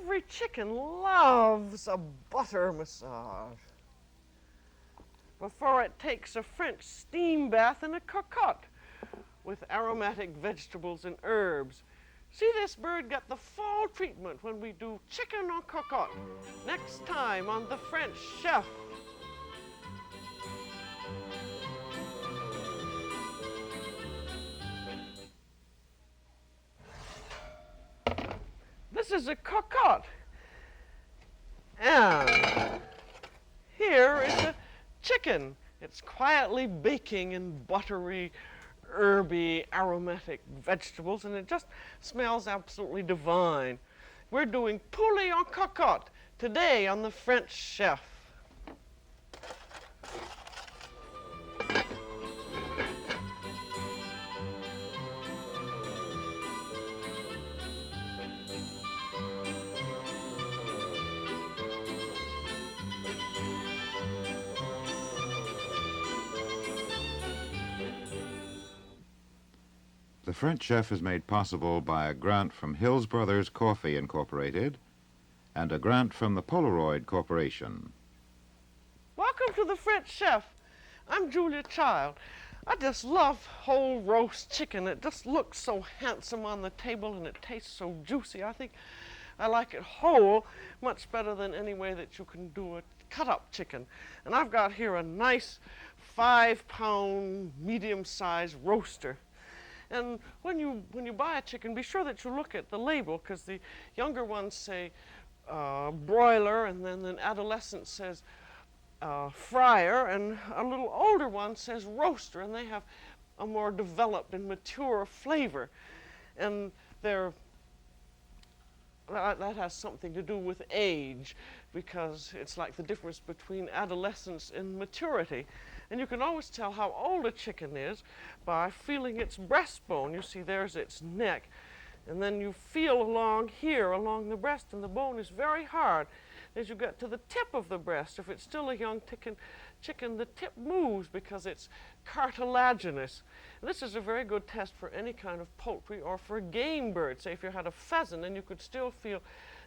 every chicken loves a butter massage before it takes a French steam bath in a cocotte with aromatic vegetables and herbs. See, this bird got the full treatment when we do chicken en cocotte next time on The French Chef. This is a cocotte. And here is a chicken. It's quietly baking in buttery, herby, aromatic vegetables, and it just smells absolutely divine. We're doing poulet en cocotte today on The French Chef. The French Chef is made possible by a grant from Hills Brothers Coffee Incorporated and a grant from the Polaroid Corporation. Welcome to The French Chef. I'm Julia Child. I just love whole roast chicken. It just looks so handsome on the table and it tastes so juicy. I think I like it whole much better than any way that you can do a cut-up chicken. And I've got here a nice 5-pound medium-sized roaster. And when you buy a chicken, be sure that you look at the label, because the younger ones say broiler, and then an adolescent says fryer, and a little older one says roaster, and they have a more developed and mature flavor. And that has something to do with age, because it's like the difference between adolescence and maturity. And you can always tell how old a chicken is by feeling its breastbone. You see, there's its neck. And then you feel along here, along the breast, and the bone is very hard. As you get to the tip of the breast, if it's still a young chicken, the tip moves because it's cartilaginous. And this is a very good test for any kind of poultry or for a game bird. Say if you had a pheasant and you could still feel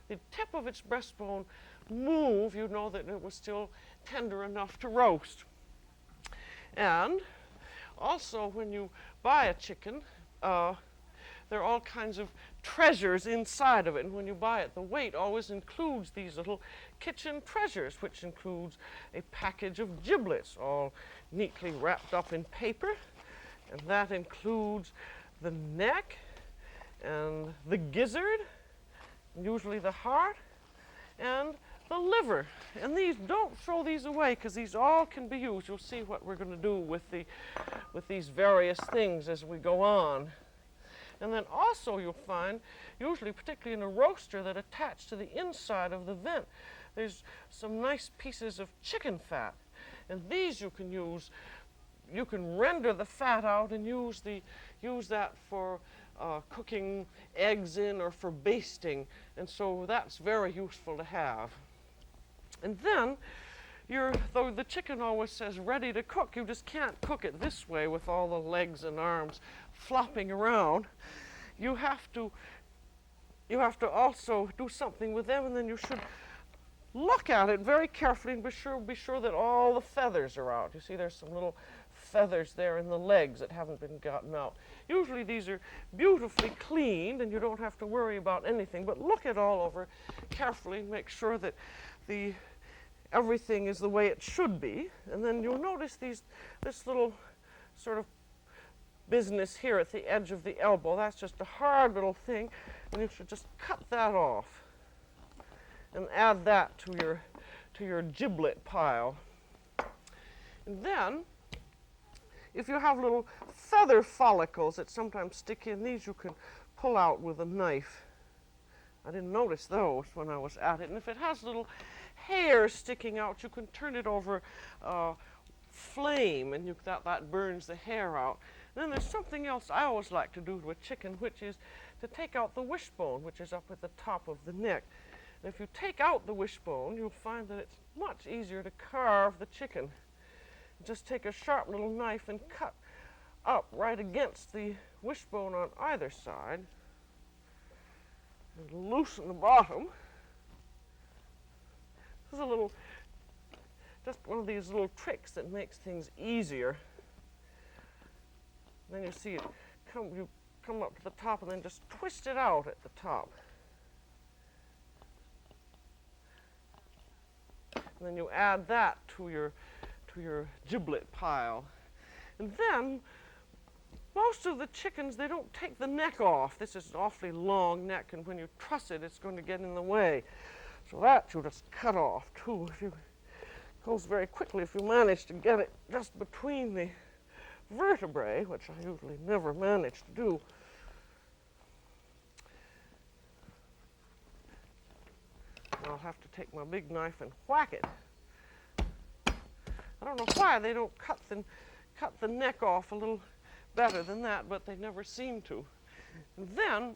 the tip of its breastbone move, you know that it was still tender enough to roast. And also, when you buy a chicken, there are all kinds of treasures inside of it. And when you buy it, the weight always includes these little kitchen treasures, which includes a package of giblets, all neatly wrapped up in paper. And that includes the neck and the gizzard, usually the heart, and the liver. And these, don't throw these away, because these all can be used. You'll see what we're going to do with these various things as we go on. And then also you'll find, usually particularly in a roaster, that attached to the inside of the vent, there's some nice pieces of chicken fat. And these you can use. You can render the fat out and use that for cooking eggs in or for basting. And so that's very useful to have. And then, though the chicken always says ready to cook, you just can't cook it this way with all the legs and arms flopping around. You have to also do something with them, and then you should look at it very carefully and be sure that all the feathers are out. You see, there's some little feathers there in the legs that haven't been gotten out. Usually these are beautifully cleaned and you don't have to worry about anything, but look it all over carefully and make sure that everything is the way it should be. And then you'll notice this little sort of business here at the edge of the elbow. That's just a hard little thing, and you should just cut that off and add that to your giblet pile. And then, if you have little feather follicles that sometimes stick in, these you can pull out with a knife. I didn't notice those when I was at it. And if it has little hair sticking out, you can turn it over flame, and that burns the hair out. And then there's something else I always like to do with chicken, which is to take out the wishbone, which is up at the top of the neck. And if you take out the wishbone, you'll find that it's much easier to carve the chicken. Just take a sharp little knife and cut up right against the wishbone on either side. And loosen the bottom. This is just one of these little tricks that makes things easier. Then you see you come up to the top and then just twist it out at the top. And then you add that to your giblet pile. And then most of the chickens, they don't take the neck off. This is an awfully long neck, and when you truss it, it's going to get in the way. So that you just cut off too. It goes very quickly if you manage to get it just between the vertebrae, which I usually never manage to do. I'll have to take my big knife and whack it. I don't know why they don't cut the neck off a little better than that, but they never seem to. And then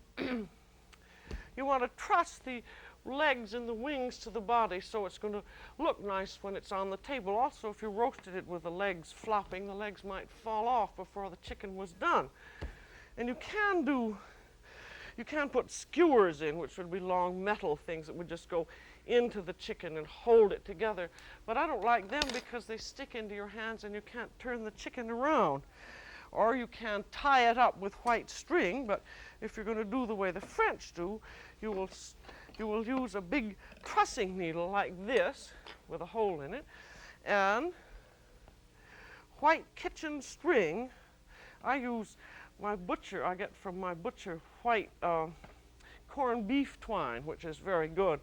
you want to truss the legs and the wings to the body so it's going to look nice when it's on the table. Also, if you roasted it with the legs flopping, the legs might fall off before the chicken was done. And you can put skewers in, which would be long metal things that would just go into the chicken and hold it together. But I don't like them because they stick into your hands and you can't turn the chicken around. Or you can tie it up with white string, but if you're going to do the way the French do, you will use a big trussing needle like this with a hole in it, and white kitchen string. I get from my butcher white corned beef twine, which is very good.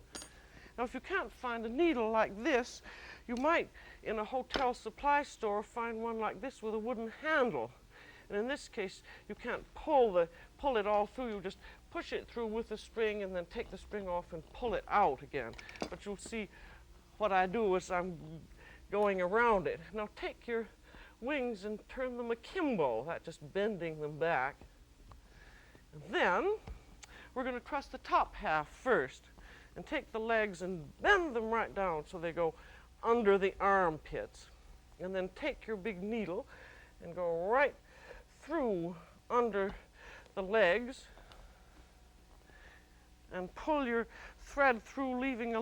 Now, if you can't find a needle like this, you might, in a hotel supply store, find one like this with a wooden handle. And in this case, you can't pull it all through. You just push it through with the string and then take the string off and pull it out again. But you'll see what I do is I'm going around it. Now take your wings and turn them akimbo. That's just bending them back. And then we're going to truss the top half first. And take the legs and bend them right down so they go under the armpits. And then take your big needle and go right through under the legs and pull your thread through, leaving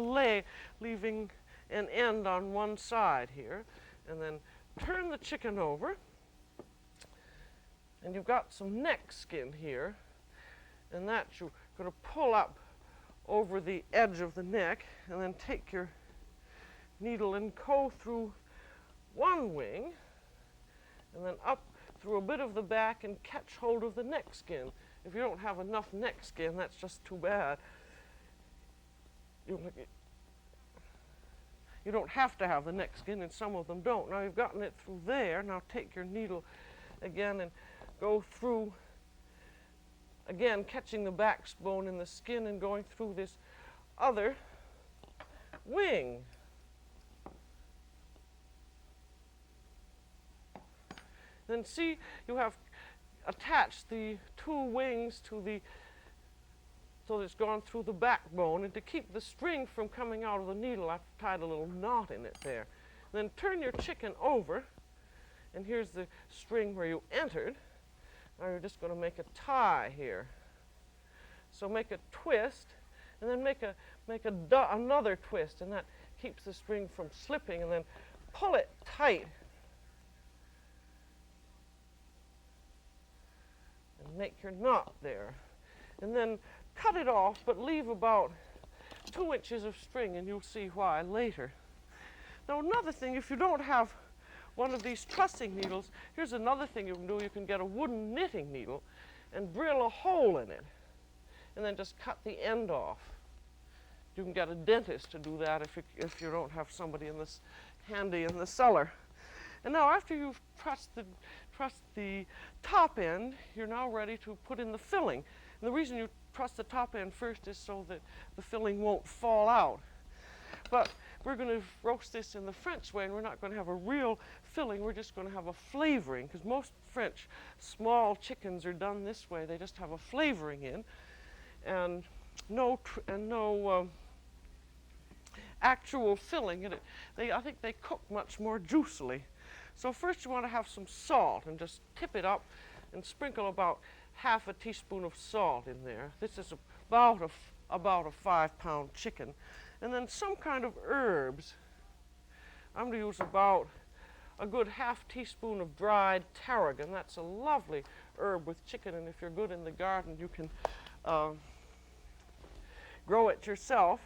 an end on one side here. And then turn the chicken over. And you've got some neck skin here. And that you're going to pull up over the edge of the neck, and then take your needle and go through one wing, and then up through a bit of the back and catch hold of the neck skin. If you don't have enough neck skin, that's just too bad. You don't have to have the neck skin, and some of them don't. Now you've gotten it through there. Now take your needle again and go through, again, catching the backbone in the skin and going through this other wing. Then see, you have attached the two wings so that it's gone through the backbone. And to keep the string from coming out of the needle, I've tied a little knot in it there. Then turn your chicken over, and here's the string where you entered. Now you're just going to make a tie here. So make a twist, and then make another twist, and that keeps the string from slipping, and then pull it tight. And make your knot there. And then cut it off, but leave about 2 inches of string, and you'll see why later. Now another thing, if you don't have one of these trussing needles, here's another thing you can do. You can get a wooden knitting needle and drill a hole in it, and then just cut the end off. You can get a dentist to do that if you don't have somebody handy in the cellar. And now after you've trussed the top end, you're now ready to put in the filling. And the reason you truss the top end first is so that the filling won't fall out. But we're going to roast this in the French way, and we're not going to have a real filling. We're just going to have a flavoring, because most French small chickens are done this way. They just have a flavoring in, and no actual filling. And I think they cook much more juicily. So first you want to have some salt, and just tip it up and sprinkle about half a teaspoon of salt in there. This is about a 5-pound chicken. and then some kind of herbs. I'm going to use about a good half teaspoon of dried tarragon. That's a lovely herb with chicken, and if you're good in the garden, you can grow it yourself.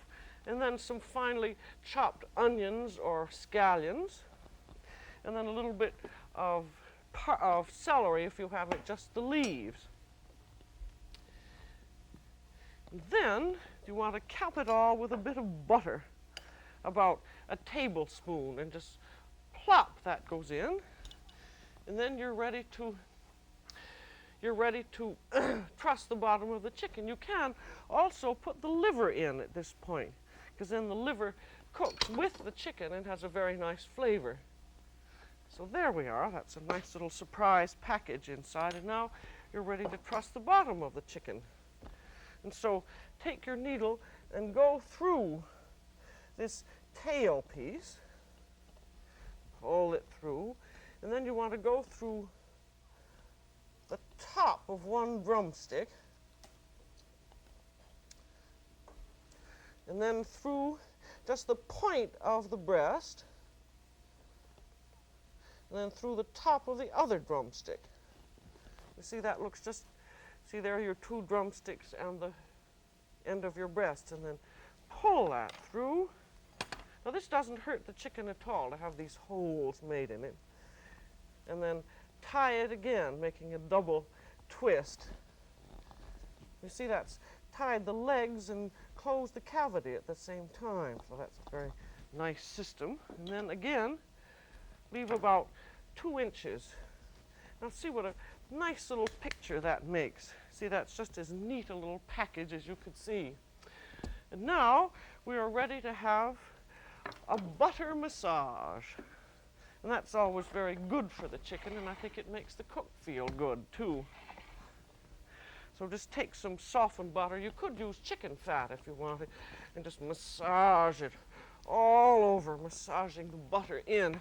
And then some finely chopped onions or scallions, and then a little bit of celery if you haven't, just the leaves. And then you want to cap it all with a bit of butter, about a tablespoon, and just plop, that goes in. And then you're ready to truss the bottom of the chicken. You can also put the liver in at this point, because then the liver cooks with the chicken and has a very nice flavor. So there we are. That's a nice little surprise package inside. And now you're ready to truss the bottom of the chicken. And so take your needle and go through this tail piece, pull it through, and then you want to go through the top of one drumstick, and then through just the point of the breast, and then through the top of the other drumstick. You see, that looks just, see there are your two drumsticks and the end of your breast, and then pull that through. Now this doesn't hurt the chicken at all to have these holes made in it. And then tie it again, making a double twist. You see, that's tied the legs and closed the cavity at the same time. So that's a very nice system. And then again, leave about 2 inches. Now see what a nice little picture that makes. See, that's just as neat a little package as you could see. And now we are ready to have a butter massage. And that's always very good for the chicken, and I think it makes the cook feel good too. So just take some softened butter. You could use chicken fat if you wanted, and just massage it all over, massaging the butter in.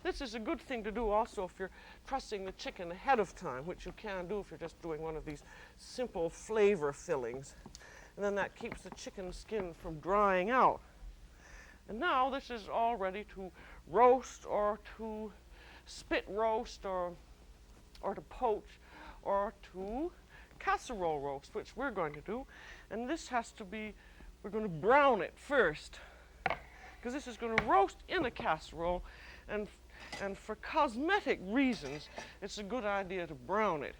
This is a good thing to do also if you're trussing the chicken ahead of time, which you can do if you're just doing one of these simple flavor fillings. And then that keeps the chicken skin from drying out. And now this is all ready to roast or to spit roast or to poach or to casserole roast, which we're going to do. And this has to be, we're going to brown it first, because this is going to roast in a casserole, and for cosmetic reasons, it's a good idea to brown it.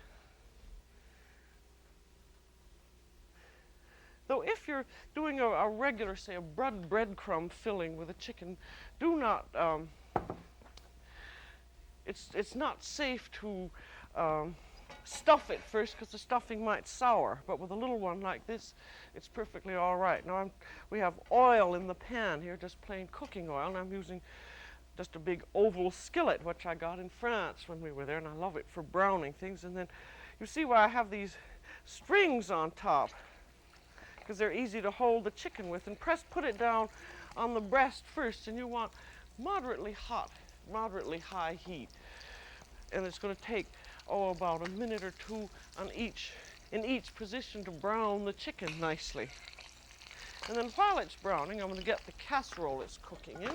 Though if you're doing a regular, say, a breadcrumb filling with a chicken, do not, it's not safe to stuff it first, because the stuffing might sour. But with a little one like this, it's perfectly all right. Now we have oil in the pan here, just plain cooking oil, and I'm using just a big oval skillet, which I got in France when we were there, and I love it for browning things. And then you see why I have these strings on top, because they're easy to hold the chicken with. And put it down on the breast first, and you want moderately hot, moderately high heat. And it's going to take, about a minute or two in each position to brown the chicken nicely. And then while it's browning, I'm going to get the casserole it's cooking in.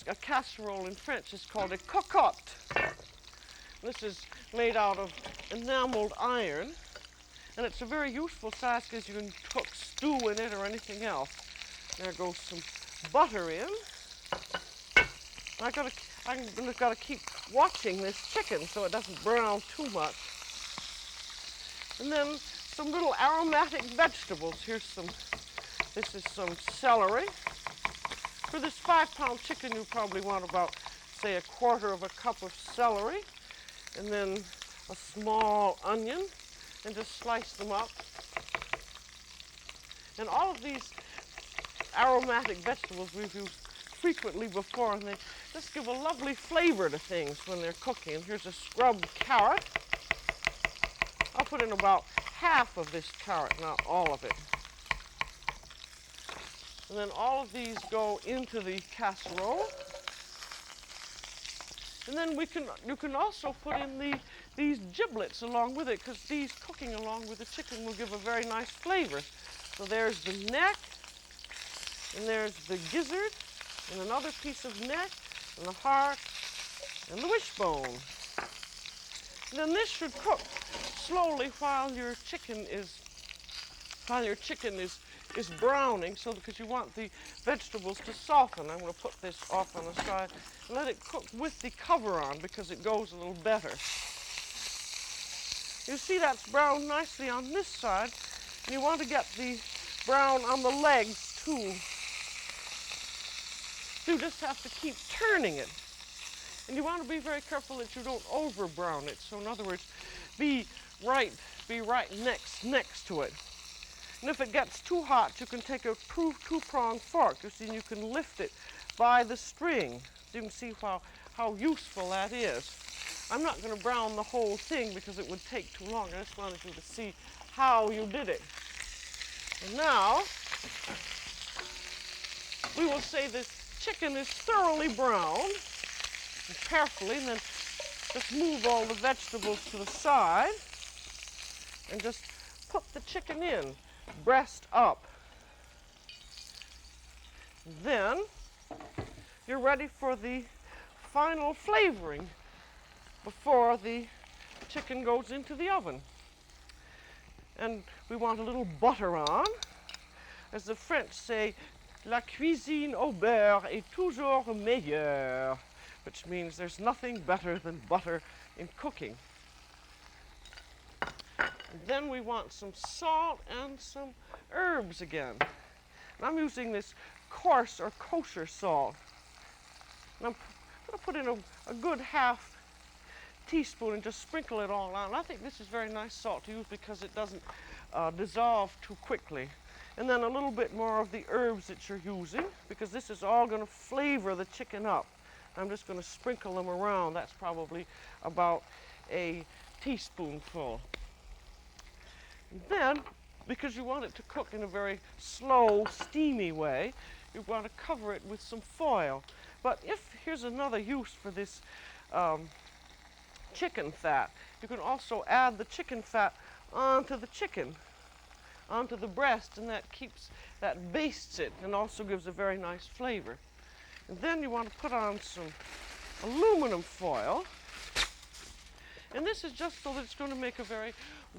A casserole in French is called a cocotte. This is made out of enameled iron, and it's a very useful size because you can cook stew in it or anything else. There goes some butter in. I've got to keep watching this chicken so it doesn't brown too much. And then some little aromatic vegetables. This is some celery. For this 5-pound chicken, you probably want about, say, 1/4 cup of celery, and then a small onion, and just slice them up. And all of these aromatic vegetables we've used frequently before, and they just give a lovely flavor to things when they're cooking. Here's a scrubbed carrot. I'll put in about half of this carrot, not all of it. And then all of these go into the casserole. And then you can also put in the these giblets along with it, because these cooking along with the chicken will give a very nice flavor. So there's the neck, and there's the gizzard, and another piece of neck, and the heart, and the wishbone. Then this should cook slowly while your chicken is browning, so because you want the vegetables to soften. I'm going to put this off on the side and let it cook with the cover on because it goes a little better. You see that's browned nicely on this side, and you want to get the brown on the legs too. So you just have to keep turning it. And you want to be very careful that you don't over brown it. So in other words, be right next to it. And if it gets too hot, you can take a two-pronged fork, you see, and you can lift it by the string. So you can see how useful that is. I'm not going to brown the whole thing because it would take too long. I just wanted you to see how you did it. And now, we will say this chicken is thoroughly browned. And carefully, and then just move all the vegetables to the side and just put the chicken in, breast up. Then you're ready for the final flavoring before the chicken goes into the oven. And we want a little butter on. As the French say, la cuisine au beurre est toujours meilleure, which means there's nothing better than butter in cooking. And then we want some salt and some herbs again. And I'm using this coarse or kosher salt. And I'm going to put in a good half teaspoon and just sprinkle it all on. I think this is very nice salt to use because it doesn't dissolve too quickly. And then a little bit more of the herbs that you're using, because this is all going to flavor the chicken up. I'm just going to sprinkle them around. That's probably about a teaspoonful. And then, because you want it to cook in a very slow, steamy way, you want to cover it with some foil. But here's another use for this chicken fat. You can also add the chicken fat onto the chicken, onto the breast, and that bastes it and also gives a very nice flavor. And then you want to put on some aluminum foil. And this is just so that it's going to make a very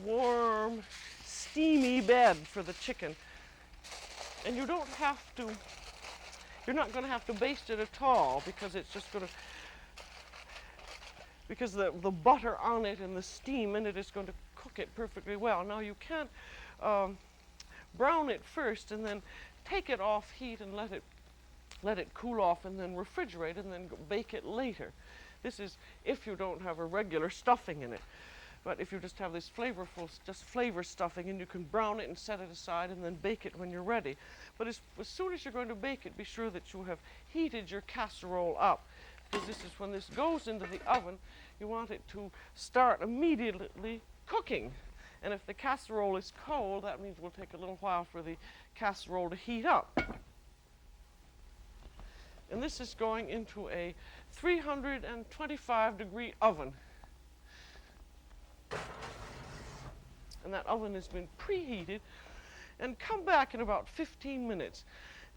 warm, steamy bed for the chicken. And you're not going to have to baste it at all because it's just going to, because the butter on it and the steam in it is going to cook it perfectly well. Now you can't brown it first and then take it off heat and let it cool off and then refrigerate and then bake it later. This is if you don't have a regular stuffing in it. But if you just have this flavorful, just flavor stuffing, and you can brown it and set it aside and then bake it when you're ready. But as soon as you're going to bake it, be sure that you have heated your casserole up. Because this is when this goes into the oven, you want it to start immediately cooking. And if the casserole is cold, that means it will take a little while for the casserole to heat up. And this is going into a 325-degree oven. And that oven has been preheated. And come back in about 15 minutes.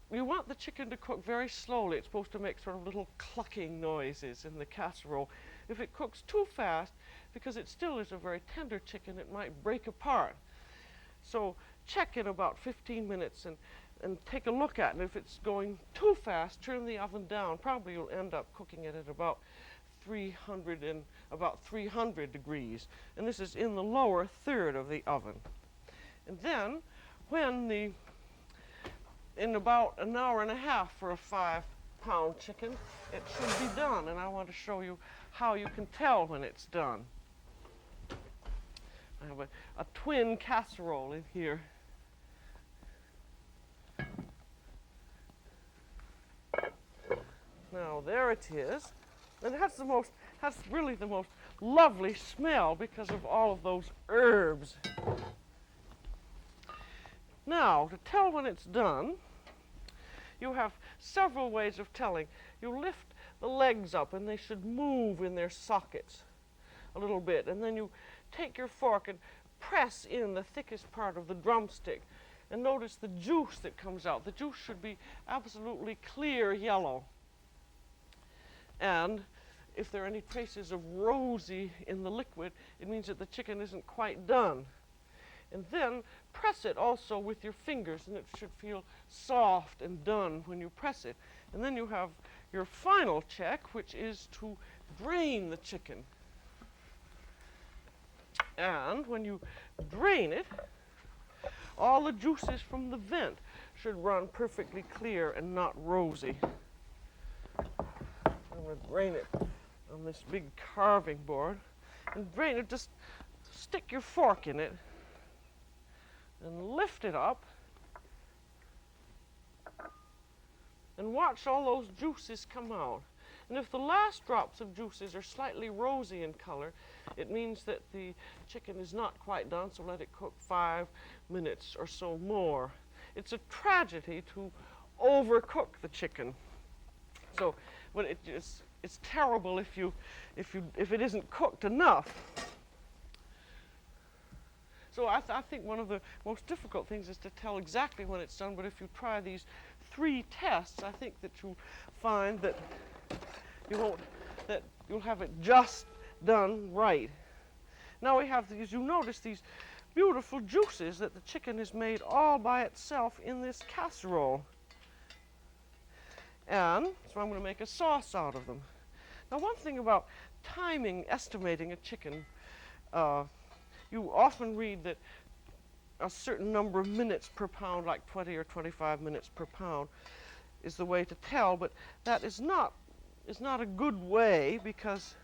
You want the chicken to cook very slowly. It's supposed to make sort of little clucking noises in the casserole. If it cooks too fast, because it still is a very tender chicken, it might break apart. So check in about 15 minutes and take a look at it. And if it's going too fast, turn the oven down. Probably you'll end up cooking it at about 300 degrees. And this is in the lower third of the oven. And then, in about an hour and a half for a 5-pound chicken, it should be done. And I want to show you how you can tell when it's done. I have a twin casserole in here. Now there it is. And it has really the most lovely smell because of all of those herbs. Now, to tell when it's done, you have several ways of telling. You lift the legs up and they should move in their sockets. a little bit, and then you take your fork and press in the thickest part of the drumstick. And notice the juice that comes out. The juice should be absolutely clear yellow. And if there are any traces of rosy in the liquid, it means that the chicken isn't quite done. And then press it also with your fingers, and it should feel soft and done when you press it. And then you have your final check, which is to drain the chicken. And when you drain it, all the juices from the vent should run perfectly clear and not rosy. I'm going to drain it on this big carving board. And drain it, just stick your fork in it and lift it up. And watch all those juices come out. And if the last drops of juices are slightly rosy in color, it means that the chicken is not quite done, so let it cook 5 minutes or so more. It's a tragedy to overcook the chicken. So, but it's terrible if it isn't cooked enough. So I think one of the most difficult things is to tell exactly when it's done, but if you try these 3 tests, I think that you'll find that you'll have it just done right. Now we have these, you notice these beautiful juices that the chicken is made all by itself in this casserole. And so I'm going to make a sauce out of them. Now one thing about timing, estimating a chicken, you often read that a certain number of minutes per pound, like 20 or 25 minutes per pound, is the way to tell, but that is not a good way, because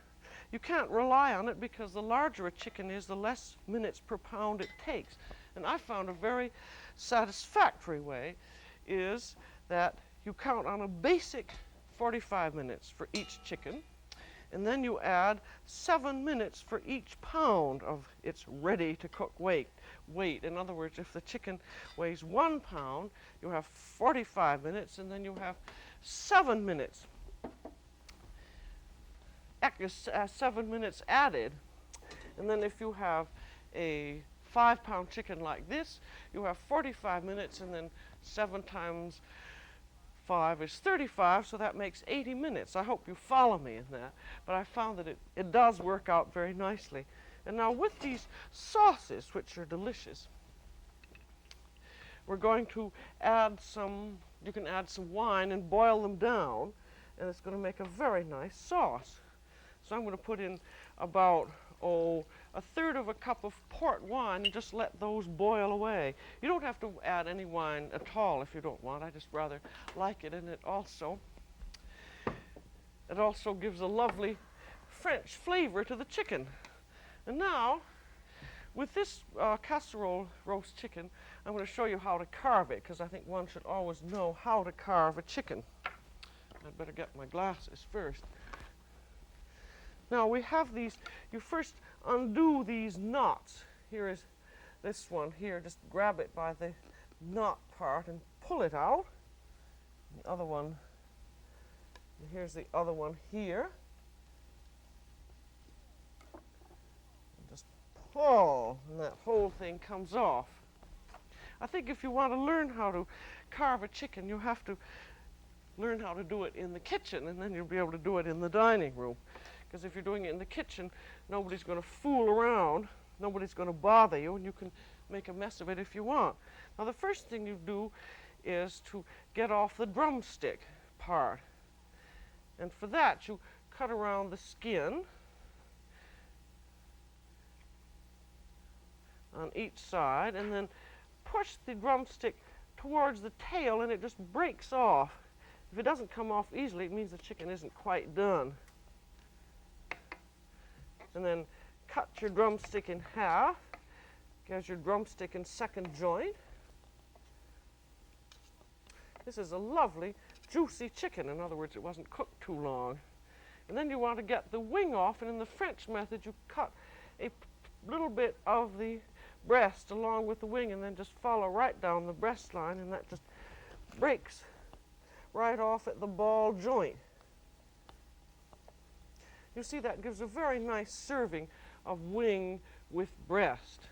you can't rely on it, because the larger a chicken is, the less minutes per pound it takes. And I found a very satisfactory way is that you count on a basic 45 minutes for each chicken, and then you add 7 minutes for each pound of its ready-to-cook weight. In other words, if the chicken weighs 1 pound, you have 45 minutes, and then you have 7 minutes. 7 minutes added. And then if you have a 5-pound chicken like this, you have 45 minutes, and then 7 times 5 is 35, so that makes 80 minutes. I hope you follow me in that. But I found that it does work out very nicely. And now with these sauces, which are delicious, we're going to add some, you can add some wine and boil them down, and it's going to make a very nice sauce. So I'm going to put in about, 1/3 of a cup of port wine and just let those boil away. You don't have to add any wine at all if you don't want. I just rather like it, and it also gives a lovely French flavor to the chicken. And now, with this casserole roast chicken, I'm going to show you how to carve it, because I think one should always know how to carve a chicken. I'd better get my glasses first. Now we have these, you first undo these knots. Here is this one here, just grab it by the knot part and pull it out. The other one, and here's the other one here. And just pull, and that whole thing comes off. I think if you want to learn how to carve a chicken, you have to learn how to do it in the kitchen, and then you'll be able to do it in the dining room. Because if you're doing it in the kitchen, nobody's going to fool around, nobody's going to bother you, and you can make a mess of it if you want. Now the first thing you do is to get off the drumstick part. And for that, you cut around the skin on each side, and then push the drumstick towards the tail, and it just breaks off. If it doesn't come off easily, it means the chicken isn't quite done. And then cut your drumstick in half. There's your drumstick and second joint. This is a lovely, juicy chicken. In other words, it wasn't cooked too long. And then you want to get the wing off, and in the French method, you cut a little bit of the breast along with the wing, and then just follow right down the breast line, and that just breaks right off at the ball joint. You see, that gives a very nice serving of wing with breast.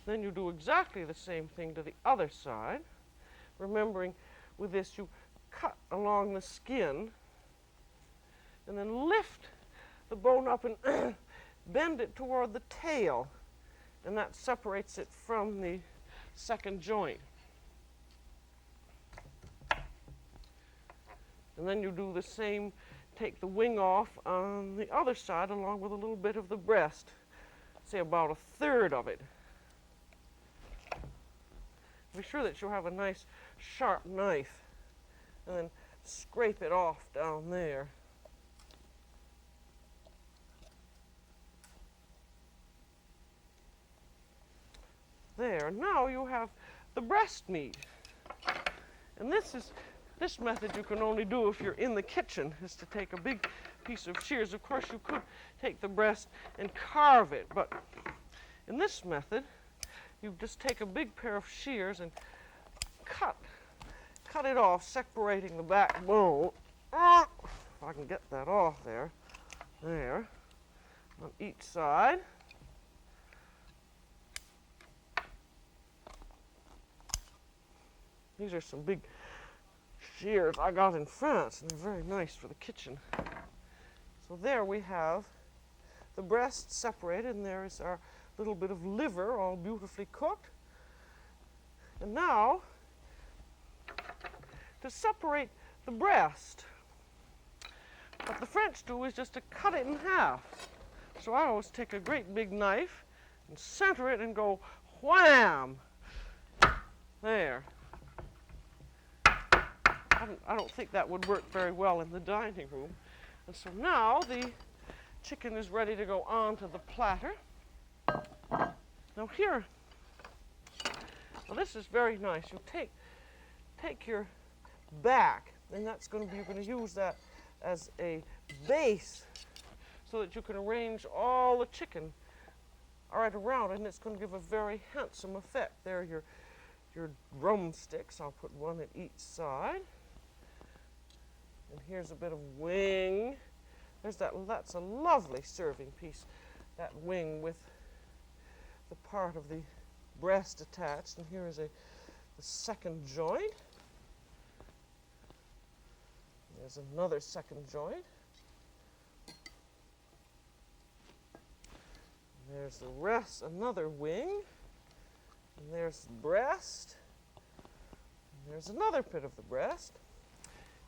Then you do exactly the same thing to the other side. Remembering with this, you cut along the skin and then lift the bone up and bend it toward the tail, and that separates it from the second joint. And then you do the same, take the wing off on the other side along with a little bit of the breast, say about a third of it. Be sure that you have a nice sharp knife, and then scrape it off down there. There, now you have the breast meat. And this method you can only do if you're in the kitchen, is to take a big piece of shears. Of course, you could take the breast and carve it, but in this method, you just take a big pair of shears and cut it off, separating the backbone. If I can get that off there, on each side. These are some big shears I got in France, and they're very nice for the kitchen. So there we have the breast separated, and there is our little bit of liver all beautifully cooked. And now, to separate the breast, what the French do is just to cut it in half. So I always take a great big knife and center it and go wham! There. I don't think that would work very well in the dining room. And so now the chicken is ready to go onto the platter. Now here, well, this is very nice. You take your back, and that's going to be, you're going to use that as a base so that you can arrange all the chicken right around, and it's going to give a very handsome effect. There are your drumsticks. I'll put one at each side. And here's a bit of wing. That's a lovely serving piece, that wing with the part of the breast attached. And here is the second joint. There's another second joint. There's the rest, another wing. And there's the breast. And there's another bit of the breast.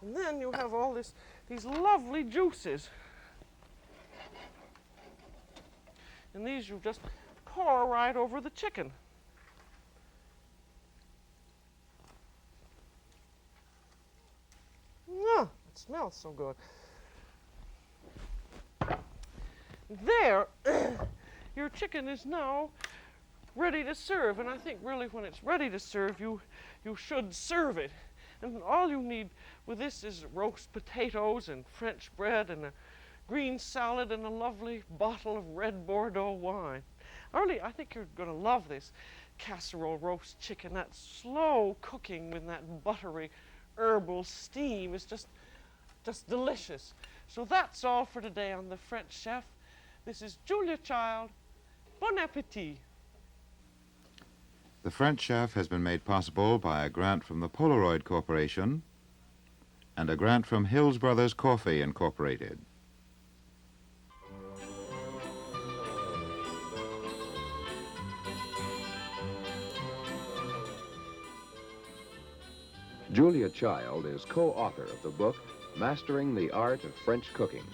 And then you have all these lovely juices. And these you just pour right over the chicken. It smells so good. There, your chicken is now ready to serve. And I think really when it's ready to serve, you should serve it. And all you need with this is roast potatoes and French bread and a green salad and a lovely bottle of red Bordeaux wine. Really, I think you're going to love this casserole roast chicken. That slow cooking with that buttery herbal steam is just delicious. So that's all for today on The French Chef. This is Julia Child. Bon appétit. The French Chef has been made possible by a grant from the Polaroid Corporation and a grant from Hills Brothers Coffee Incorporated. Julia Child is co-author of the book Mastering the Art of French Cooking.